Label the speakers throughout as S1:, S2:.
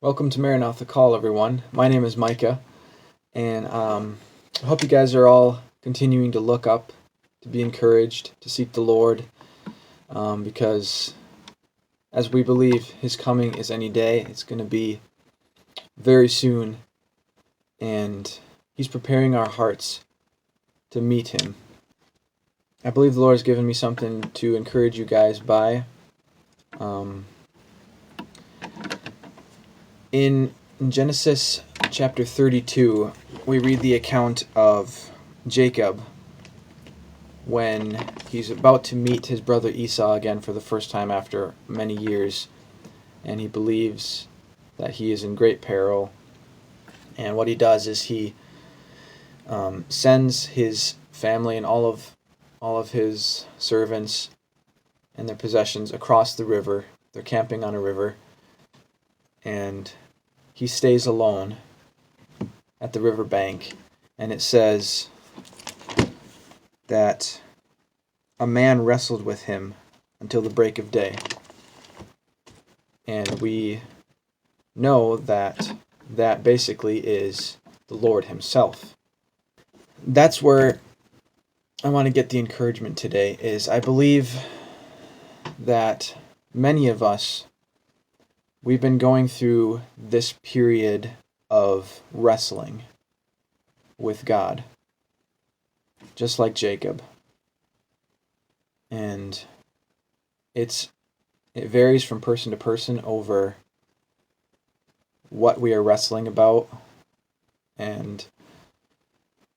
S1: Welcome to Maranatha Call, everyone. My name is Micah, and I hope you guys are all continuing to look up, to be encouraged, to seek the Lord, because as we believe His coming is any day, it's going to be very soon, and He's preparing our hearts to meet Him. I believe the Lord has given me something to encourage you guys by. In Genesis chapter 32, we read the account of Jacob when he's about to meet his brother Esau again for the first time after many years, and he believes that he is in great peril. And what he does is he sends his family and all of his servants and their possessions across the river. They're camping on a river, and he stays alone at the river bank. And it says that a man wrestled with him until the break of day. And we know that that basically is the Lord Himself. That's where I want to get the encouragement today, is I believe that many of us, we've been going through this period of wrestling with God, just like Jacob. And it varies from person to person over what we are wrestling about. And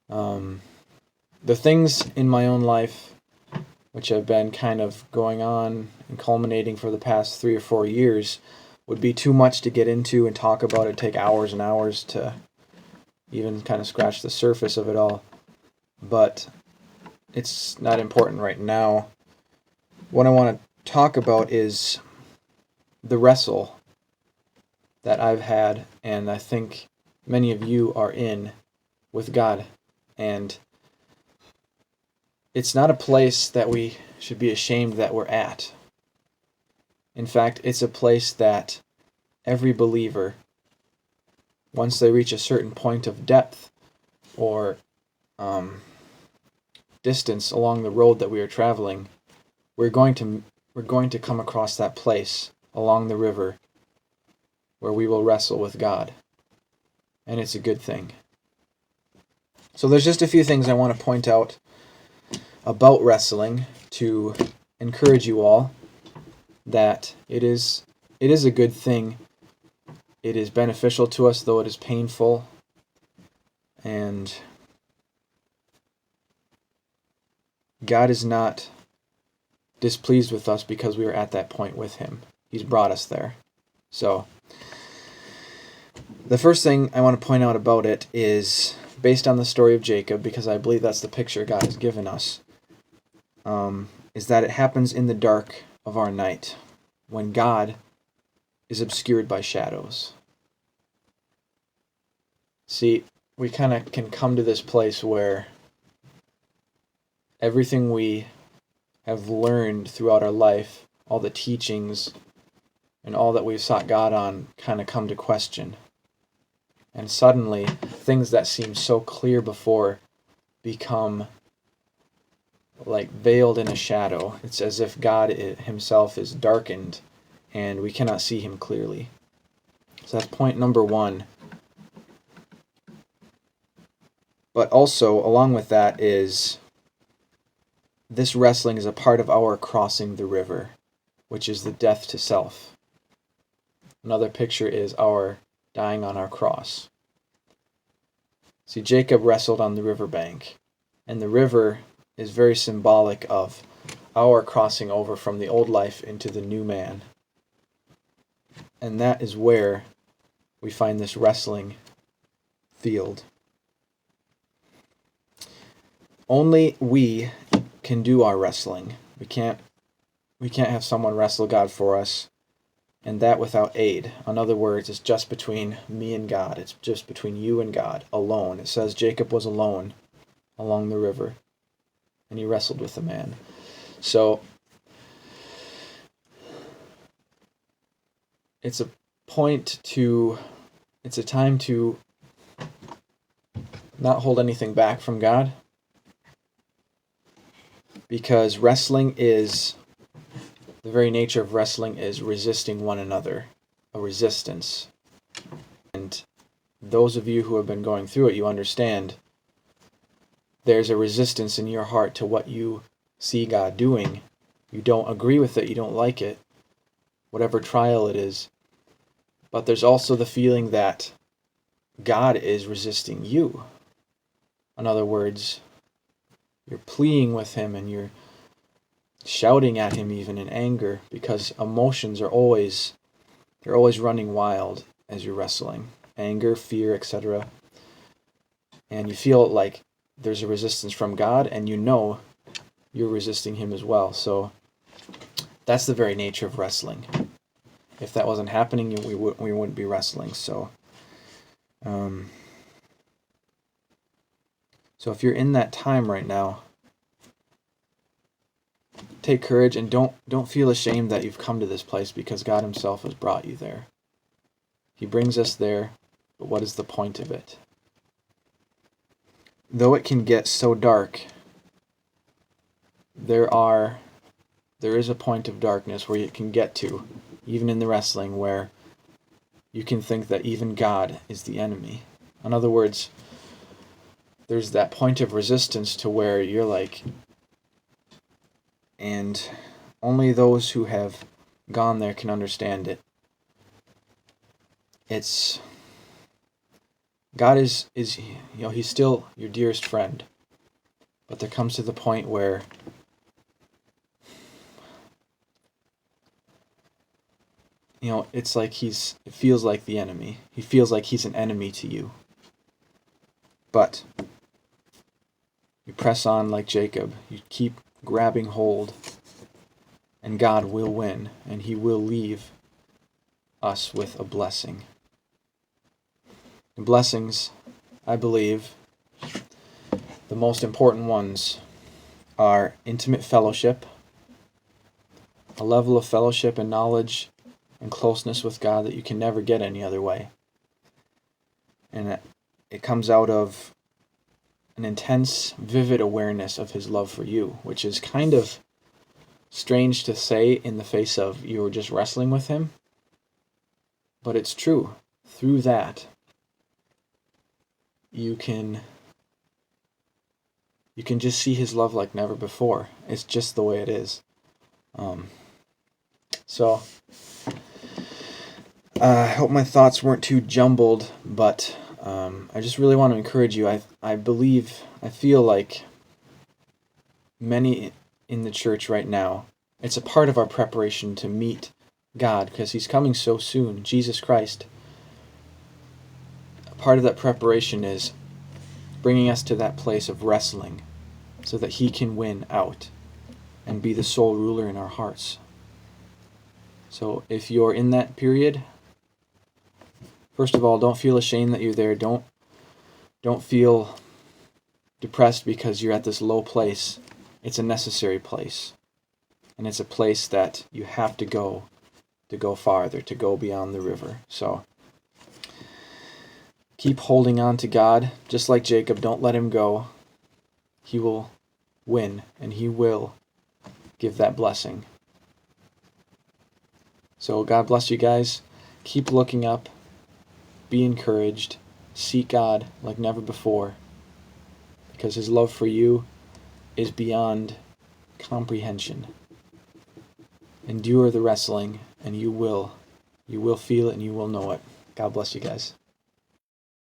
S1: the things in my own life which have been kind of going on and culminating for the past 3 or 4 years would be too much to get into and talk about. It'd take hours and hours to even kind of scratch the surface of it all. But it's not important right now. What I want to talk about is the wrestle that I've had, and I think many of you are in, with God. And it's not a place that we should be ashamed that we're at. In fact, it's a place that every believer, once they reach a certain point of depth or distance along the road that we are traveling, we're going to come across that place along the river where we will wrestle with God. And it's a good thing. So there's just a few things I want to point out about wrestling to encourage you all that it is a good thing. It is beneficial to us, though it is painful. And God is not displeased with us because we are at that point with Him. He's brought us there. So the first thing I want to point out about it is based on the story of Jacob, because I believe that's the picture God has given us, is that it happens in the dark of our night, when God is obscured by shadows. See, we kind of can come to this place where everything we have learned throughout our life, all the teachings, and all that we've sought God on, kind of come to question. And suddenly, things that seemed so clear before become like veiled in a shadow. It's as if God Himself is darkened and we cannot see Him clearly. So that's point number one. But also, along with that, is this wrestling is a part of our crossing the river, which is the death to self. Another picture is our dying on our cross. See, Jacob wrestled on the riverbank, and the river is very symbolic of our crossing over from the old life into the new man. And that is where we find this wrestling field. Only we can do our wrestling. We can't have someone wrestle God for us, and that without aid. In other words, it's just between me and God. It's just between you and God, alone. It says Jacob was alone along the river, and he wrestled with a man. So it's it's a time to not hold anything back from God, because the very nature of wrestling is resisting one another, a resistance. And those of you who have been going through it, you understand there's a resistance in your heart to what you see God doing. You don't agree with it, you don't like it, whatever trial it is. But there's also the feeling that God is resisting you. In other words, you're pleading with him and you're shouting at him even in anger, because emotions are always running wild as you're wrestling. Anger, fear, etc. And you feel like there's a resistance from God, and you know you're resisting him as well. So that's the very nature of wrestling. If that wasn't happening, we wouldn't be wrestling. So if you're in that time right now, take courage and don't feel ashamed that you've come to this place, because God himself has brought you there. He brings us there, but what is the point of it? Though it can get so dark, there is a point of darkness where it can get to, even in the wrestling, where you can think that even God is the enemy. In other words, there's that point of resistance to where you're like, and only those who have gone there can understand it. God is he's still your dearest friend, but there comes to the point where it's like it feels like the enemy. He feels like he's an enemy to you. But you press on like Jacob. You keep grabbing hold, and God will win, and he will leave us with a blessing. The blessings, I believe, the most important ones are intimate fellowship, a level of fellowship and knowledge and closeness with God that you can never get any other way. And it comes out of an intense, vivid awareness of his love for you, which is kind of strange to say in the face of you were just wrestling with him. But it's true. Through that, you can just see his love like never before. It's just the way it is. So I hope my thoughts weren't too jumbled, but I just really want to encourage you. I feel like many in the church right now, it's a part of our preparation to meet God, because he's coming so soon, Jesus Christ. A part of that preparation is bringing us to that place of wrestling so that he can win out and be the sole ruler in our hearts. So if you're in that period, first of all, don't feel ashamed that you're there. Don't feel depressed because you're at this low place. It's a necessary place. And it's a place that you have to go farther, to go beyond the river. So keep holding on to God, just like Jacob. Don't let him go. He will win, and he will give that blessing. So God bless you guys. Keep looking up. Be encouraged. Seek God like never before, because his love for you is beyond comprehension. Endure the wrestling, and you will feel it and you will know it. God bless you guys.